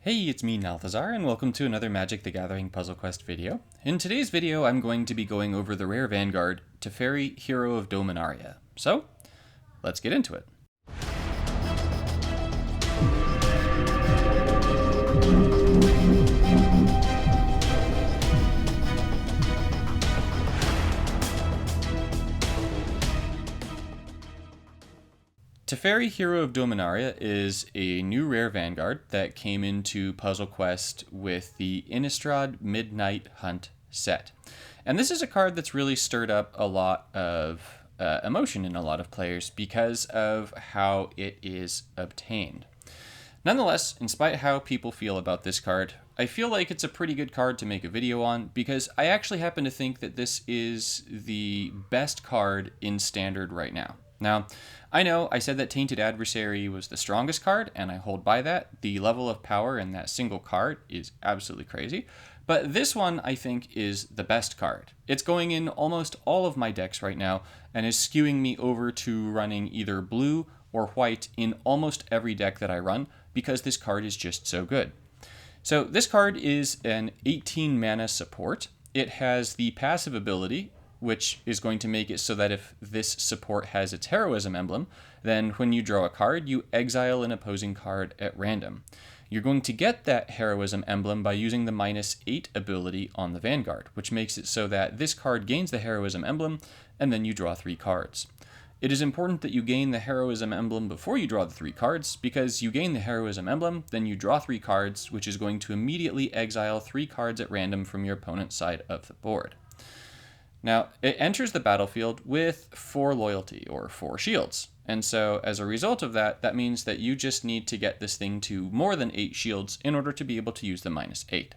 Hey, it's me, Nalthazar, and welcome to another Magic the Gathering Puzzle Quest video. In today's video, I'm going to be going over the Rare Vanguard, Teferi, Hero of Dominaria. So, let's get into it. Teferi, Hero of Dominaria is a new Rare Vanguard that came into Puzzle Quest with the Innistrad Midnight Hunt set. And this is a card that's really stirred up a lot of emotion in a lot of players because of how it is obtained. Nonetheless, in spite of how people feel about this card, I feel like it's a pretty good card to make a video on because I actually happen to think that this is the best card in Standard right now. Now, I know I said that Tainted Adversary was the strongest card, and I hold by that. The level of power in that single card is absolutely crazy. But this one, I think, is the best card. It's going in almost all of my decks right now, and is skewing me over to running either blue or white in almost every deck that I run, because this card is just so good. So this card is an 18 mana support. It has the passive ability, which is going to make it so that if this support has its heroism emblem, then when you draw a card, you exile an opposing card at random. You're going to get that heroism emblem by using the -8 ability on the Vanguard, which makes it so that this card gains the heroism emblem, and then you draw 3 cards. It is important that you gain the heroism emblem before you draw the 3 cards, because you gain the heroism emblem, then you draw 3 cards, which is going to immediately exile 3 cards at random from your opponent's side of the board. Now, it enters the battlefield with 4 loyalty, or 4 shields. And so, as a result of that, that means that you just need to get this thing to more than 8 shields in order to be able to use the -8.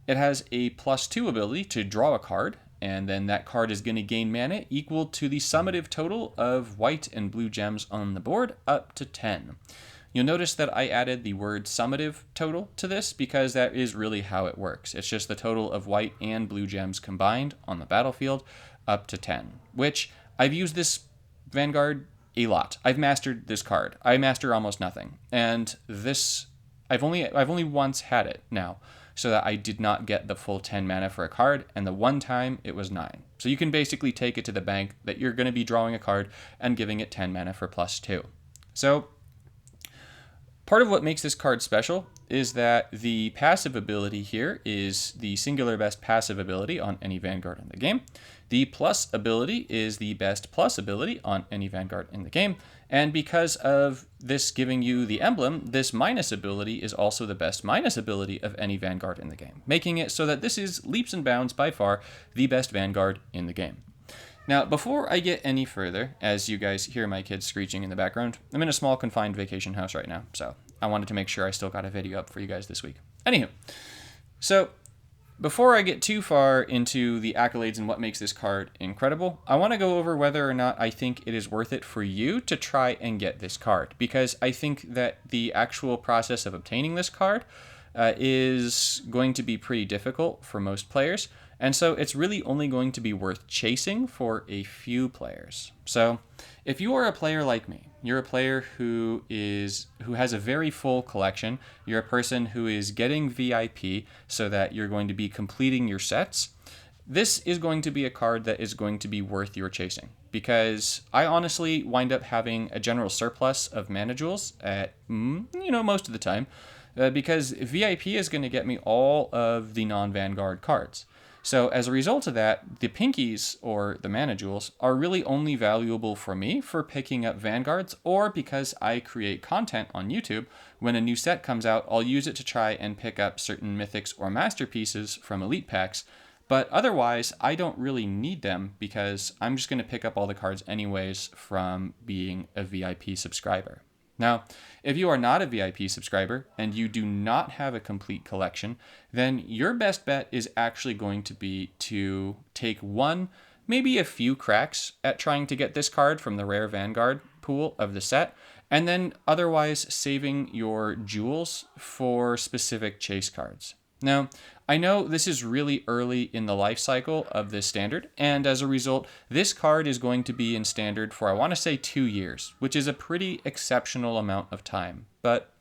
It has a +2 ability to draw a card, and then that card is going to gain mana equal to the summative total of white and blue gems on the board, up to 10. You'll notice that I added the word summative total to this because that is really how it works. It's just the total of white and blue gems combined on the battlefield, up to 10, which I've used this Vanguard a lot. I've mastered this card. I master almost nothing. And this, I've only once had it now, so that I did not get the full 10 mana for a card, and the one time it was 9. So you can basically take it to the bank that you're going to be drawing a card and giving it 10 mana for +2. So part of what makes this card special is that the passive ability here is the singular best passive ability on any Vanguard in the game. The plus ability is the best plus ability on any Vanguard in the game. And because of this giving you the emblem, this minus ability is also the best minus ability of any Vanguard in the game, making it so that this is leaps and bounds by far the best Vanguard in the game. Now, before I get any further, as you guys hear my kids screeching in the background, I'm in a small confined vacation house right now, so I wanted to make sure I still got a video up for you guys this week. Anywho, so before I get too far into the accolades and what makes this card incredible, I want to go over whether or not I think it is worth it for you to try and get this card, because I think that the actual process of obtaining this card is going to be pretty difficult for most players, and so it's really only going to be worth chasing for a few players. So if you are a player like me, you're a player who has a very full collection, you're a person who is getting VIP so that you're going to be completing your sets, this is going to be a card that is going to be worth your chasing, because I honestly wind up having a general surplus of mana jewels at, most of the time, because VIP is going to get me all of the non-Vanguard cards. So as a result of that, the pinkies, or the mana jewels, are really only valuable for me for picking up Vanguards, or because I create content on YouTube. When a new set comes out, I'll use it to try and pick up certain mythics or masterpieces from elite packs. But otherwise, I don't really need them because I'm just going to pick up all the cards anyways from being a VIP subscriber. Now, if you are not a VIP subscriber and you do not have a complete collection, then your best bet is actually going to be to take one, maybe a few cracks at trying to get this card from the Rare Vanguard pool of the set, and then otherwise saving your jewels for specific chase cards. Now, I know this is really early in the life cycle of this standard, and as a result, this card is going to be in standard for, I want to say, 2 years, which is a pretty exceptional amount of time. But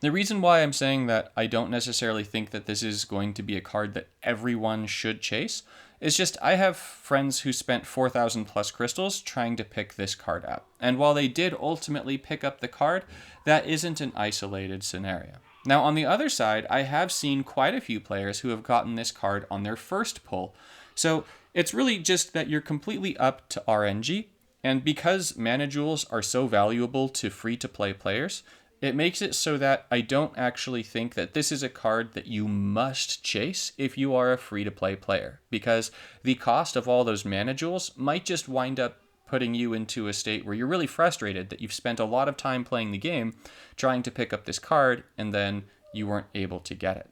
The reason why I'm saying that I don't necessarily think that this is going to be a card that everyone should chase is just I have friends who spent 4,000 plus crystals trying to pick this card up. And while they did ultimately pick up the card, that isn't an isolated scenario. Now, on the other side, I have seen quite a few players who have gotten this card on their first pull. So it's really just that you're completely up to RNG. And because mana jewels are so valuable to free-to-play players, it makes it so that I don't actually think that this is a card that you must chase if you are a free-to-play player, because the cost of all those mana jewels might just wind up putting you into a state where you're really frustrated that you've spent a lot of time playing the game trying to pick up this card and then you weren't able to get it.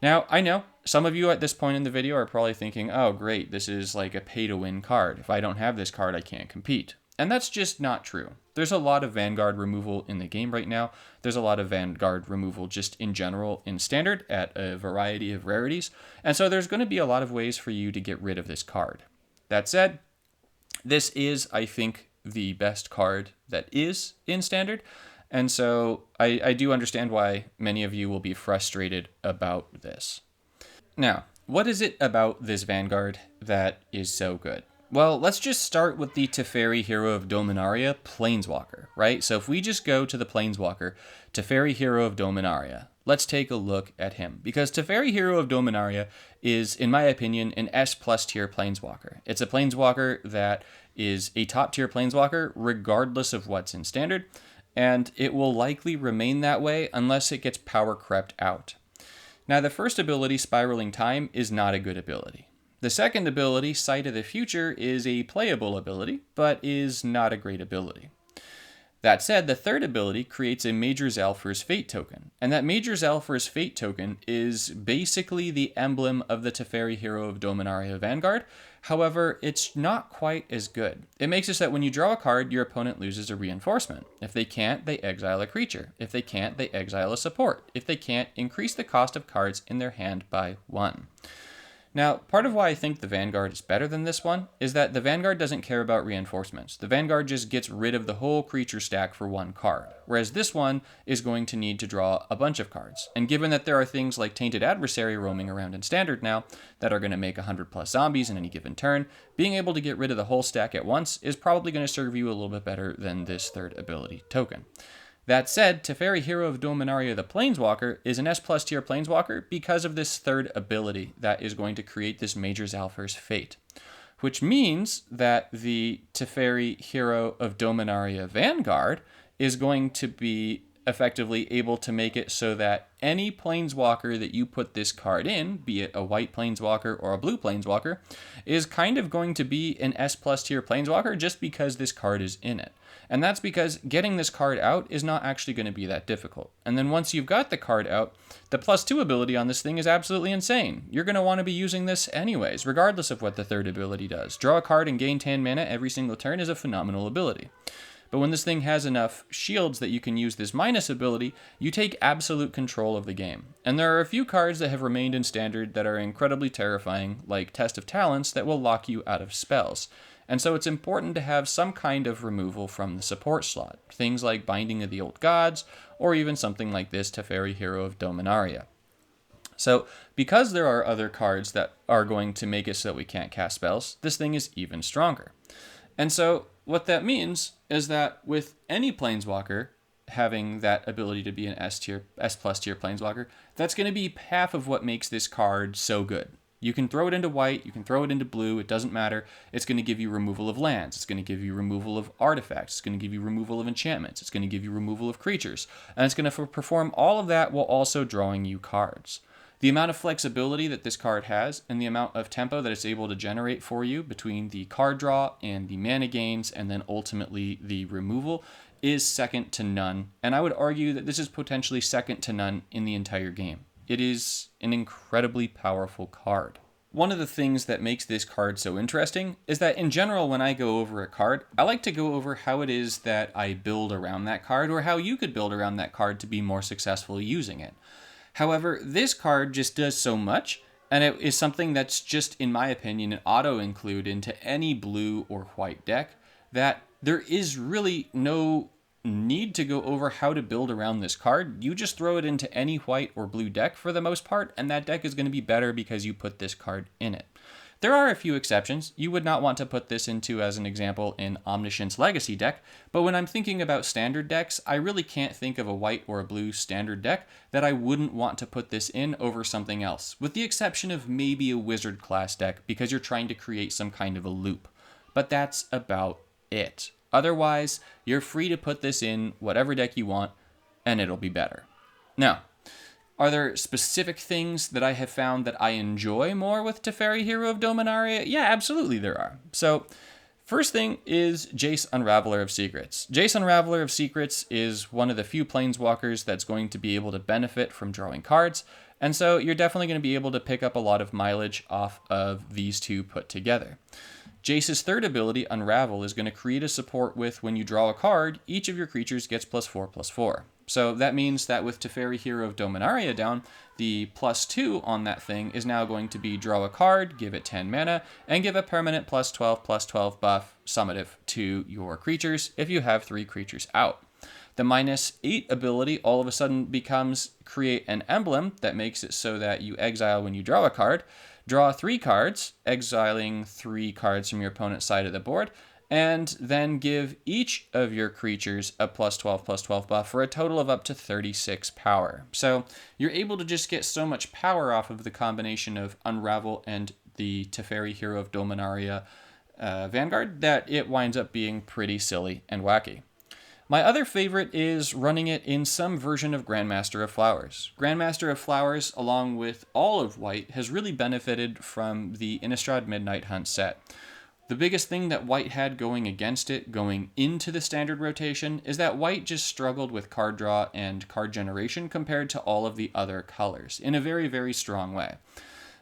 Now, I know some of you at this point in the video are probably thinking, oh great, this is like a pay-to-win card. If I don't have this card, I can't compete. And that's just not true. There's a lot of Vanguard removal in the game right now. There's a lot of Vanguard removal just in general in Standard at a variety of rarities. And so there's going to be a lot of ways for you to get rid of this card. That said, this is, I think, the best card that is in Standard. And so I do understand why many of you will be frustrated about this. Now, what is it about this Vanguard that is so good? Well, let's just start with the Teferi Hero of Dominaria, Planeswalker, right? So if we just go to the Planeswalker, Teferi Hero of Dominaria, let's take a look at him. Because Teferi Hero of Dominaria is, in my opinion, an S+ tier Planeswalker. It's a Planeswalker that is a top tier Planeswalker regardless of what's in Standard, and it will likely remain that way unless it gets power crept out. Now, the first ability, Spiraling Time, is not a good ability. The second ability, Sight of the Future, is a playable ability, but is not a great ability. That said, the third ability creates a Major Zalfir's Fate token, and that Major Zalfir's Fate token is basically the emblem of the Teferi Hero of Dominaria Vanguard. However, it's not quite as good. It makes it so that when you draw a card, your opponent loses a reinforcement. If they can't, they exile a creature. If they can't, they exile a support. If they can't, increase the cost of cards in their hand by 1. Now, part of why I think the Vanguard is better than this one is that the Vanguard doesn't care about reinforcements. The Vanguard just gets rid of the whole creature stack for one card, whereas this one is going to need to draw a bunch of cards. And given that there are things like Tainted Adversary roaming around in Standard now that are going to make 100 plus zombies in any given turn, being able to get rid of the whole stack at once is probably going to serve you a little bit better than this third ability token. That said, Teferi Hero of Dominaria the Planeswalker is an S+ tier Planeswalker because of this third ability that is going to create this Major Zalfir's Fate, which means that the Teferi Hero of Dominaria Vanguard is going to be effectively able to make it so that any Planeswalker that you put this card in, be it a white Planeswalker or a blue Planeswalker, is kind of going to be an S+ tier Planeswalker just because this card is in it. And that's because getting this card out is not actually going to be that difficult. And then once you've got the card out, the +2 ability on this thing is absolutely insane. You're going to want to be using this anyways, regardless of what the third ability does. Draw a card and gain 10 mana every single turn is a phenomenal ability. But when this thing has enough shields that you can use this minus ability, you take absolute control of the game. And there are a few cards that have remained in Standard that are incredibly terrifying, like Test of Talents, that will lock you out of spells. And so it's important to have some kind of removal from the support slot. Things like Binding of the Old Gods, or even something like this Teferi Hero of Dominaria. So, because there are other cards that are going to make it so that we can't cast spells, this thing is even stronger. And so, what that means is that with any Planeswalker having that ability to be an S+ tier Planeswalker, that's going to be half of what makes this card so good. You can throw it into white, you can throw it into blue, it doesn't matter. It's going to give you removal of lands, it's going to give you removal of artifacts, it's going to give you removal of enchantments, it's going to give you removal of creatures, and it's going to perform all of that while also drawing you cards. The amount of flexibility that this card has and the amount of tempo that it's able to generate for you between the card draw and the mana gains and then ultimately the removal is second to none, and I would argue that this is potentially second to none in the entire game. It is an incredibly powerful card. One of the things that makes this card so interesting is that in general, when I go over a card, I like to go over how it is that I build around that card or how you could build around that card to be more successful using it. However, this card just does so much, and it is something that's just, in my opinion, an auto-include into any blue or white deck, that there is really no need to go over how to build around this card. You just throw it into any white or blue deck for the most part, and that deck is going to be better because you put this card in it. There are a few exceptions. You would not want to put this into, as an example, an Omniscience Legacy deck, but when I'm thinking about standard decks, I really can't think of a white or a blue standard deck that I wouldn't want to put this in over something else, with the exception of maybe a Wizard class deck because you're trying to create some kind of a loop. But that's about it. Otherwise, you're free to put this in whatever deck you want, and it'll be better. Now, are there specific things that I have found that I enjoy more with Teferi, Hero of Dominaria? Yeah, absolutely there are. So, first thing is Jace, Unraveler of Secrets. Jace, Unraveler of Secrets is one of the few planeswalkers that's going to be able to benefit from drawing cards, and so you're definitely going to be able to pick up a lot of mileage off of these two put together. Jace's third ability, Unravel, is going to create a support with when you draw a card, each of your creatures gets +4/+4. So that means that with Teferi, Hero of Dominaria down, the +2 on that thing is now going to be draw a card, give it 10 mana, and give a permanent +12/+12 buff summative to your creatures if you have 3 creatures out. The -8 ability all of a sudden becomes create an emblem that makes it so that you exile when you draw a card, draw 3 cards, exiling 3 cards from your opponent's side of the board, and then give each of your creatures a +12/+12 buff for a total of up to 36 power. So you're able to just get so much power off of the combination of Unravel and the Teferi, Hero of Dominaria Vanguard that it winds up being pretty silly and wacky. My other favorite is running it in some version of Grandmaster of Flowers. Grandmaster of Flowers, along with all of White, has really benefited from the Innistrad Midnight Hunt set. The biggest thing that White had going against it going into the standard rotation is that White just struggled with card draw and card generation compared to all of the other colors in a very, very strong way.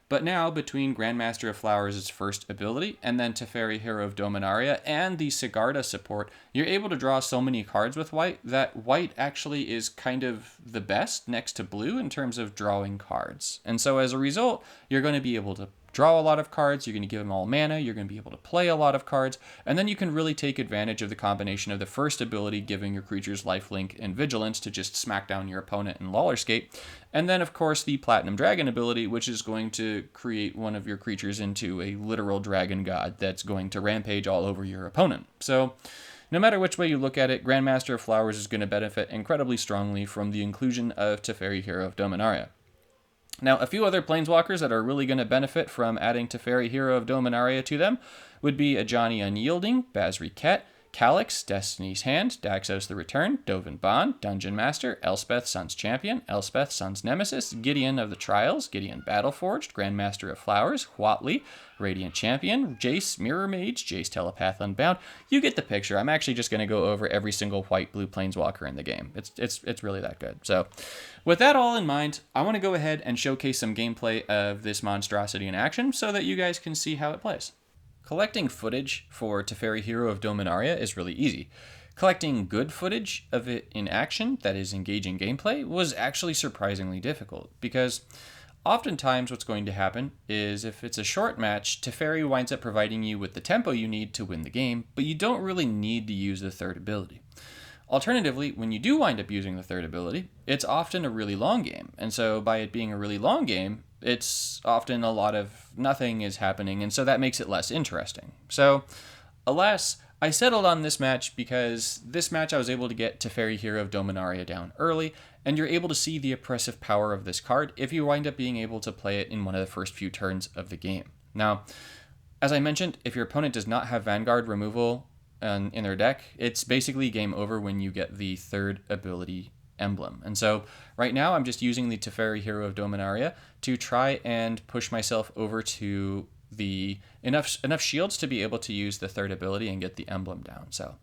But now, between Grandmaster of Flowers' first ability, and then Teferi, Hero of Dominaria, and the Sigarda support, you're able to draw so many cards with White that White actually is kind of the best next to Blue in terms of drawing cards. And so as a result, you're going to be able to draw a lot of cards, you're going to give them all mana, you're going to be able to play a lot of cards, and then you can really take advantage of the combination of the first ability giving your creatures lifelink and vigilance to just smack down your opponent in Lawlerscape, and then of course the Platinum Dragon ability, which is going to create one of your creatures into a literal dragon god that's going to rampage all over your opponent. So no matter which way you look at it, Grandmaster of Flowers is going to benefit incredibly strongly from the inclusion of Teferi, Hero of Dominaria. Now, a few other planeswalkers that are really going to benefit from adding Teferi, Hero of Dominaria to them would be Ajani Unyielding, Basri Ket, Calix, Destiny's Hand, Daxos the Return, Dovin Bond, Dungeon Master, Elspeth, Sun's Champion, Elspeth, Sun's Nemesis, Gideon of the Trials, Gideon Battleforged, Grandmaster of Flowers, Huatli, Radiant Champion, Jace Mirror Mage, Jace Telepath Unbound. You get the picture. I'm actually just going to go over every single white-blue planeswalker in the game. It's really that good. So with that all in mind, I want to go ahead and showcase some gameplay of this monstrosity in action so that you guys can see how it plays. Collecting footage for Teferi, Hero of Dominaria is really easy. Collecting good footage of it in action that is engaging gameplay was actually surprisingly difficult, because oftentimes what's going to happen is if it's a short match, Teferi winds up providing you with the tempo you need to win the game, but you don't really need to use the third ability. Alternatively, when you do wind up using the third ability, it's often a really long game, and so by it being a really long game, it's often a lot of nothing is happening, and so that makes it less interesting. So, alas, I settled on this match because this match I was able to get Teferi, Hero of Dominaria down early, and you're able to see the oppressive power of this card if you wind up being able to play it in one of the first few turns of the game. Now, as I mentioned, if your opponent does not have Vanguard removal in their deck, it's basically game over when you get the third ability emblem. And so right now I'm just using the Teferi, Hero of Dominaria to try and push myself over to the enough shields to be able to use the third ability and get the emblem down. So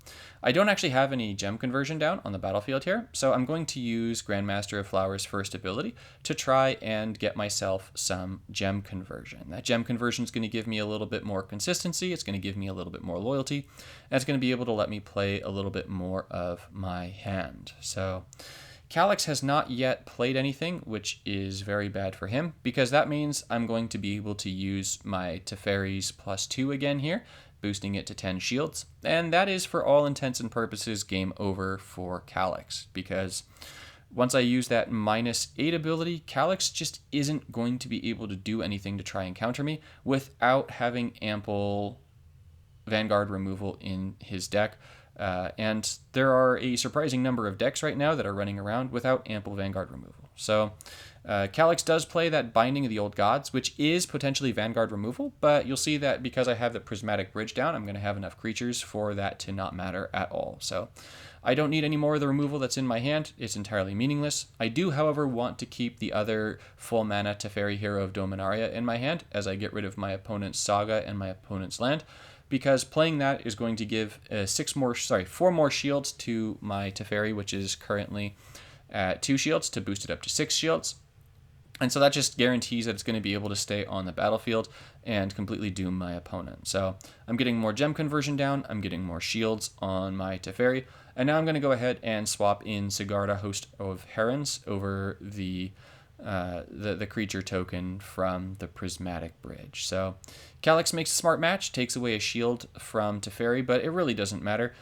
I don't actually have any gem conversion down on the battlefield here, so I'm going to use Grandmaster of Flowers' first ability to try and get myself some gem conversion. That gem conversion is going to give me a little bit more consistency, it's going to give me a little bit more loyalty, and it's going to be able to let me play a little bit more of my hand. So Calix has not yet played anything, which is very bad for him, because that means I'm going to be able to use my Teferi's +2 again here, boosting it to 10 shields. And that is, for all intents and purposes, game over for Calyx, because once I use that -8 ability, Calyx just isn't going to be able to do anything to try and counter me without having ample Vanguard removal in his deck. And there are a surprising number of decks right now that are running around without ample Vanguard removal. So Calyx does play that Binding of the Old Gods, which is potentially Vanguard removal, but you'll see that because I have the Prismatic Bridge down, I'm going to have enough creatures for that to not matter at all. So I don't need any more of the removal that's in my hand. It's entirely meaningless. I do, however, want to keep the other full mana Teferi, Hero of Dominaria in my hand as I get rid of my opponent's Saga and my opponent's land, because playing that is going to give 4 more shields to my Teferi, which is currently at 2 shields, to boost it up to 6 shields. And so that just guarantees that it's going to be able to stay on the battlefield and completely doom my opponent. So I'm getting more gem conversion down, I'm getting more shields on my Teferi, and now I'm going to go ahead and swap in Sigarda, Host of Herons, over the creature token from the Prismatic Bridge. So Calyx makes a smart match, takes away a shield from Teferi, but it really doesn't matter.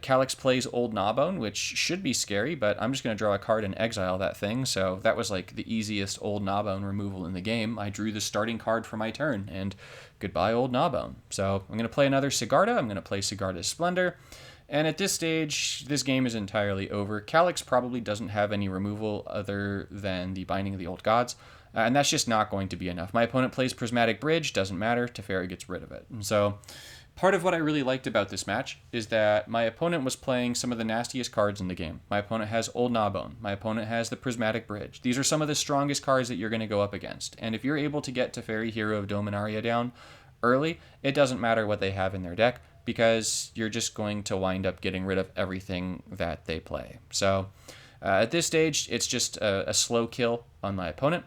Calyx plays Old Gnawbone, which should be scary, but I'm just going to draw a card and exile that thing, so that was like the easiest Old Gnawbone removal in the game. I drew the starting card for my turn, and goodbye Old Gnawbone. So I'm going to play another Sigarda, I'm going to play Sigarda's Splendor, and at this stage, this game is entirely over. Calyx probably doesn't have any removal other than the Binding of the Old Gods, and that's just not going to be enough. My opponent plays Prismatic Bridge, doesn't matter, Teferi gets rid of it. And so part of what I really liked about this match is that my opponent was playing some of the nastiest cards in the game. My opponent has Old Gnawbone. My opponent has the Prismatic Bridge. These are some of the strongest cards that you're going to go up against. And if you're able to get Teferi, Hero of Dominaria down early, it doesn't matter what they have in their deck, because you're just going to wind up getting rid of everything that they play. So at this stage, it's just a slow kill on my opponent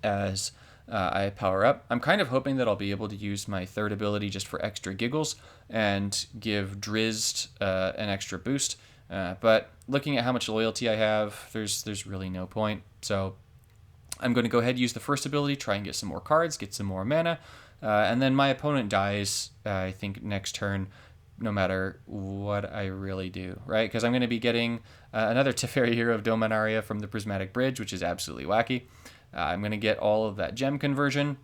as I power up. I'm kind of hoping that I'll be able to use my third ability just for extra giggles and give Drizzed an extra boost. But looking at how much loyalty I have, there's really no point. So I'm going to go ahead and use the first ability, try and get some more cards, get some more mana. And then my opponent dies, I think, next turn, no matter what I really do, right? Because I'm going to be getting another Teferi, Hero of Dominaria from the Prismatic Bridge, which is absolutely wacky. I'm going to get all of that gem conversion.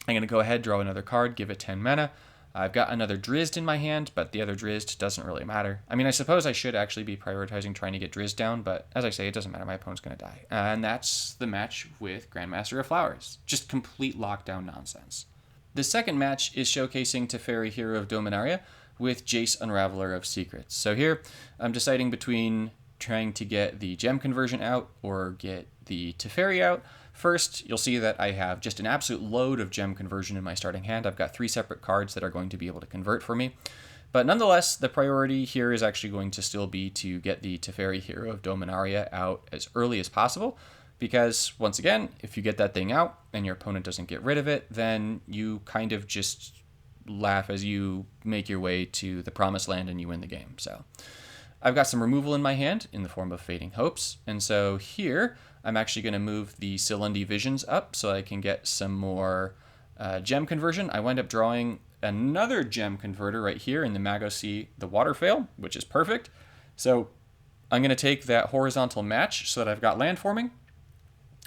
I'm going to go ahead, draw another card, give it 10 mana. I've got another Drizzed in my hand, but the other Drizzed doesn't really matter. I mean, I suppose I should actually be prioritizing trying to get Drizzed down, but as I say, it doesn't matter. My opponent's going to die. And that's the match with Grandmaster of Flowers. Just complete lockdown nonsense. The second match is showcasing Teferi, Hero of Dominaria with Jace, Unraveler of Secrets. So here, I'm deciding between trying to get the gem conversion out or get the Teferi out. First, you'll see that I have just an absolute load of gem conversion in my starting hand. I've got 3 separate cards that are going to be able to convert for me. But nonetheless, the priority here is actually going to still be to get the Teferi, Hero of Dominaria out as early as possible. Because, once again, if you get that thing out and your opponent doesn't get rid of it, then you kind of just laugh as you make your way to the Promised Land and you win the game. So I've got some removal in my hand in the form of Fading Hopes. And so here, I'm actually going to move the Silundi Visions up so I can get some more gem conversion. I wind up drawing another gem converter right here in the Magosi, the Waterfale, which is perfect. So I'm going to take that horizontal match so that I've got land forming.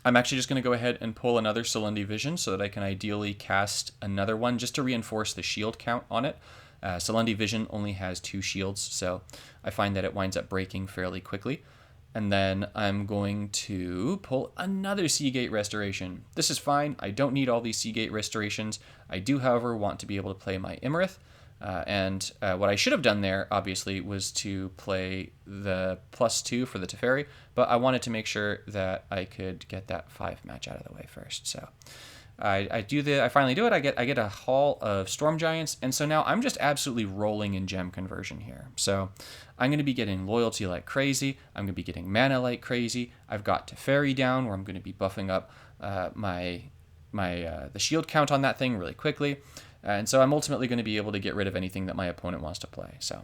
I'm actually just going to go ahead and pull another Silundi Vision so that I can ideally cast another one just to reinforce the shield count on it. Silundi Vision only has 2 shields, so I find that it winds up breaking fairly quickly. And then I'm going to pull another Seagate Restoration. This is fine. I don't need all these Seagate Restorations. I do, however, want to be able to play my Imarith. And what I should have done there, obviously, was to play the +2 for the Teferi, but I wanted to make sure that I could get that 5 match out of the way first. So I finally do it. I get a haul of Storm Giants, and so now I'm just absolutely rolling in gem conversion here. So I'm going to be getting loyalty like crazy. I'm going to be getting mana like crazy. I've got Teferi down, where I'm going to be buffing up the shield count on that thing really quickly. And so I'm ultimately going to be able to get rid of anything that my opponent wants to play. So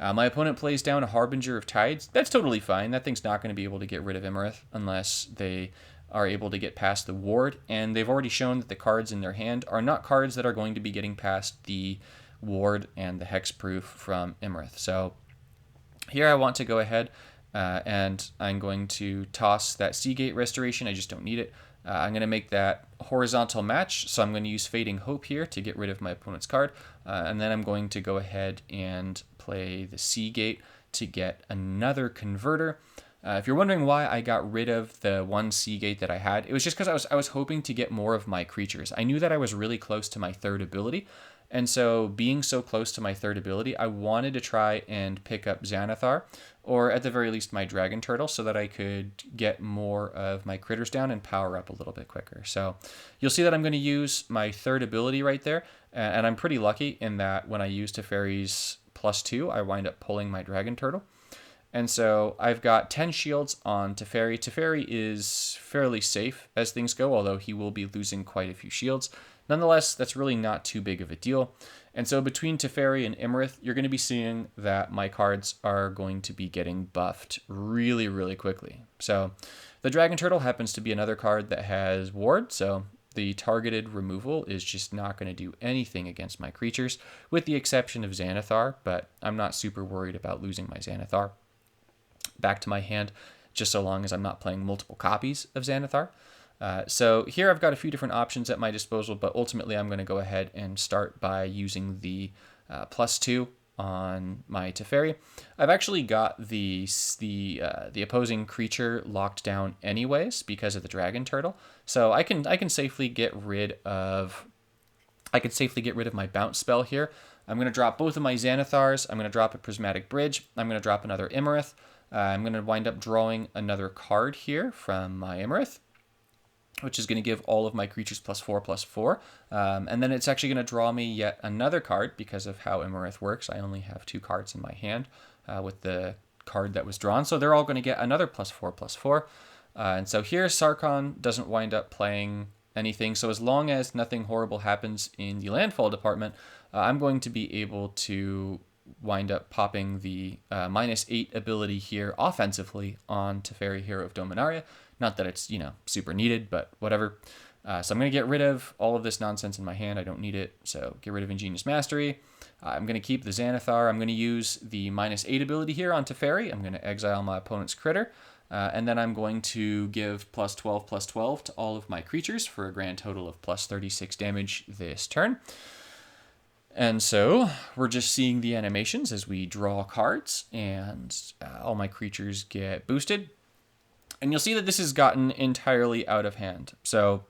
my opponent plays down a Harbinger of Tides. That's totally fine. That thing's not going to be able to get rid of Imarith unless they are able to get past the ward. And they've already shown that the cards in their hand are not cards that are going to be getting past the ward and the hexproof from Imrith. So here I want to go ahead and I'm going to toss that Seagate Restoration. I just don't need it. I'm going to make that horizontal match, so I'm going to use Fading Hope here to get rid of my opponent's card, and then I'm going to go ahead and play the Seagate to get another converter. If you're wondering why I got rid of the one Seagate that I had, it was just because I was hoping to get more of my creatures. I knew that I was really close to my third ability, and so being so close to my third ability, I wanted to try and pick up Xanathar, or at the very least my Dragon Turtle, so that I could get more of my critters down and power up a little bit quicker. So you'll see that I'm going to use my third ability right there, and I'm pretty lucky in that when I use Teferi's +2, I wind up pulling my Dragon Turtle. And so I've got 10 shields on Teferi. Teferi is fairly safe as things go, although he will be losing quite a few shields. Nonetheless, that's really not too big of a deal. And so between Teferi and Imrith, you're going to be seeing that my cards are going to be getting buffed really, really quickly. So the Dragon Turtle happens to be another card that has Ward, so the targeted removal is just not going to do anything against my creatures, with the exception of Xanathar, but I'm not super worried about losing my Xanathar back to my hand, just so long as I'm not playing multiple copies of Xanathar. So here I've got a few different options at my disposal, but ultimately I'm going to go ahead and start by using the +2 on my Teferi. I've actually got the opposing creature locked down anyways because of the Dragon Turtle, so I can safely get rid of my bounce spell here. I'm going to drop both of my Xanathars. I'm going to drop a Prismatic Bridge. I'm going to drop another Imrith. I'm going to wind up drawing another card here from my Imrith, which is going to give all of my creatures +4/+4. And then it's actually going to draw me yet another card because of how Imrith works. I only have 2 cards in my hand with the card that was drawn, so they're all going to get another +4/+4. And so here Sarkhan doesn't wind up playing anything, so as long as nothing horrible happens in the landfall department, I'm going to be able to wind up popping the -8 ability here offensively on Teferi, Hero of Dominaria. Not that it's, super needed, but whatever. So I'm going to get rid of all of this nonsense in my hand. I don't need it, so get rid of Ingenious Mastery. I'm going to keep the Xanathar. I'm going to use the -8 ability here on Teferi. I'm going to exile my opponent's critter, and then I'm going to give +12/+12 to all of my creatures for a grand total of +36 damage this turn. And so we're just seeing the animations as we draw cards, and all my creatures get boosted. And you'll see that this has gotten entirely out of hand. So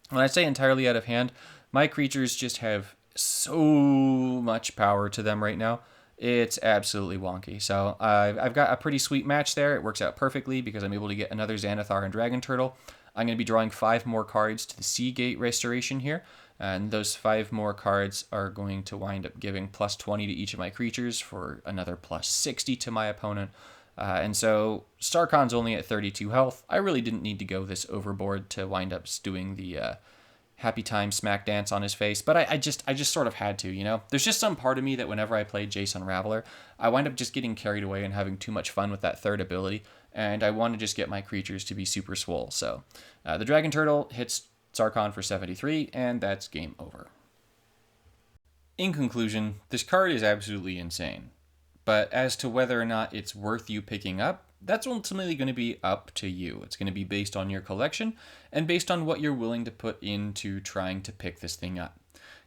when I say entirely out of hand, my creatures just have so much power to them right now. It's absolutely wonky. So I've got a pretty sweet match there. It works out perfectly because I'm able to get another Xanathar and Dragon Turtle. I'm going to be drawing 5 more cards to the Seagate Restoration here. And those 5 more cards are going to wind up giving +20 to each of my creatures for another +60 to my opponent. And so Sarkhan's only at 32 health. I really didn't need to go this overboard to wind up doing the happy time smack dance on his face, but I just sort of had to, There's just some part of me that whenever I play Jace Unraveler, I wind up just getting carried away and having too much fun with that third ability, and I want to just get my creatures to be super swole. So the Dragon Turtle hits Sarkhan for 73, and that's game over. In conclusion, this card is absolutely insane. But as to whether or not it's worth you picking up, that's ultimately going to be up to you. It's going to be based on your collection and based on what you're willing to put into trying to pick this thing up.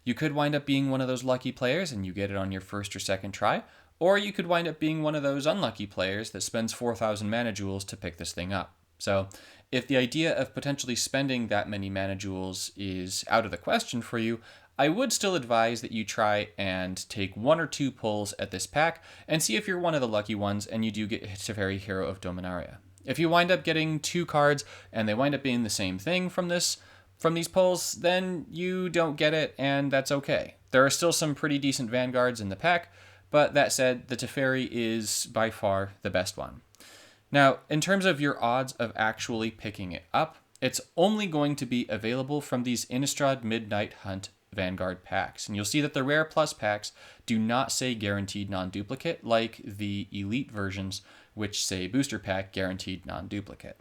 You could wind up being one of those lucky players and you get it on your first or second try, or you could wind up being one of those unlucky players that spends 4,000 mana jewels to pick this thing up. So if the idea of potentially spending that many mana jewels is out of the question for you, I would still advise that you try and take 1 or 2 pulls at this pack and see if you're one of the lucky ones and you do get Teferi, Hero of Dominaria. If you wind up getting 2 cards and they wind up being the same thing from these pulls, then you don't get it, and that's okay. There are still some pretty decent Vanguards in the pack, but that said, the Teferi is by far the best one. Now, in terms of your odds of actually picking it up, it's only going to be available from these Innistrad Midnight Hunt Vanguard packs. And you'll see that the Rare Plus packs do not say guaranteed non-duplicate like the Elite versions, which say booster pack guaranteed non-duplicate.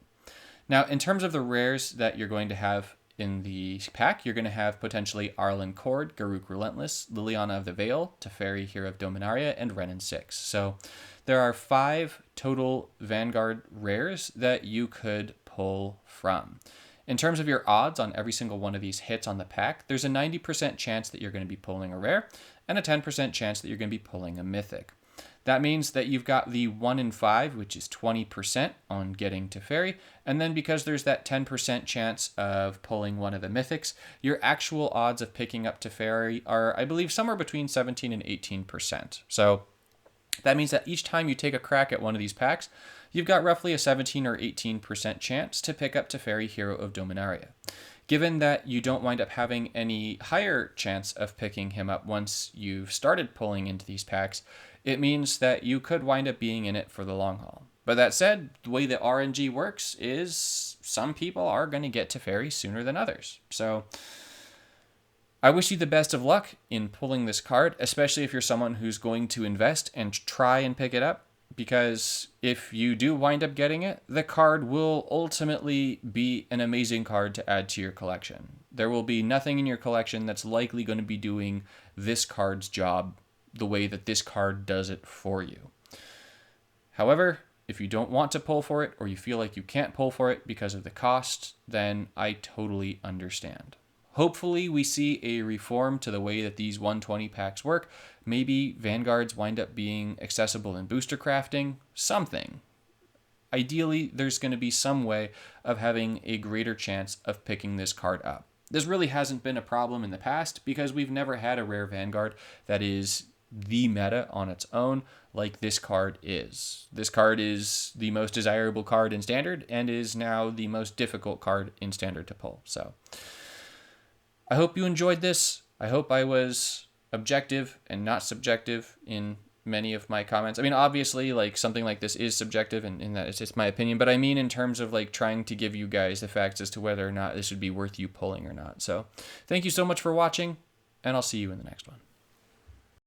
Now, in terms of the rares that you're going to have in the pack, you're going to have potentially Arlen Cord, Garruk Relentless, Liliana of the Veil, Teferi, Hero of Dominaria, and Renin 6. So there are 5 total Vanguard rares that you could pull from. In terms of your odds on every single one of these hits on the pack, there's a 90% chance that you're going to be pulling a rare and a 10% chance that you're going to be pulling a mythic. That means that you've got the 1 in 5, which is 20% on getting Teferi, and then because there's that 10% chance of pulling one of the mythics, your actual odds of picking up Teferi are, I believe, somewhere between 17 and 18%. So that means that each time you take a crack at one of these packs, you've got roughly a 17 or 18% chance to pick up Teferi, Hero of Dominaria. Given that you don't wind up having any higher chance of picking him up once you've started pulling into these packs, it means that you could wind up being in it for the long haul. But that said, the way that RNG works is some people are going to get Teferi sooner than others. So I wish you the best of luck in pulling this card, especially if you're someone who's going to invest and try and pick it up, because if you do wind up getting it, the card will ultimately be an amazing card to add to your collection. There will be nothing in your collection that's likely going to be doing this card's job the way that this card does it for you. However, if you don't want to pull for it or you feel like you can't pull for it because of the cost, then I totally understand. Hopefully we see a reform to the way that these 120 packs work. Maybe Vanguards wind up being accessible in booster crafting, something. Ideally, there's going to be some way of having a greater chance of picking this card up. This really hasn't been a problem in the past because we've never had a rare Vanguard that is the meta on its own like this card is. This card is the most desirable card in Standard and is now the most difficult card in Standard to pull. So I hope you enjoyed this. I hope I was objective and not subjective in many of my comments. I mean, obviously, like, something like this is subjective in that it's just my opinion, but I mean in terms of, like, trying to give you guys the facts as to whether or not this would be worth you pulling or not. So thank you so much for watching, and I'll see you in the next one.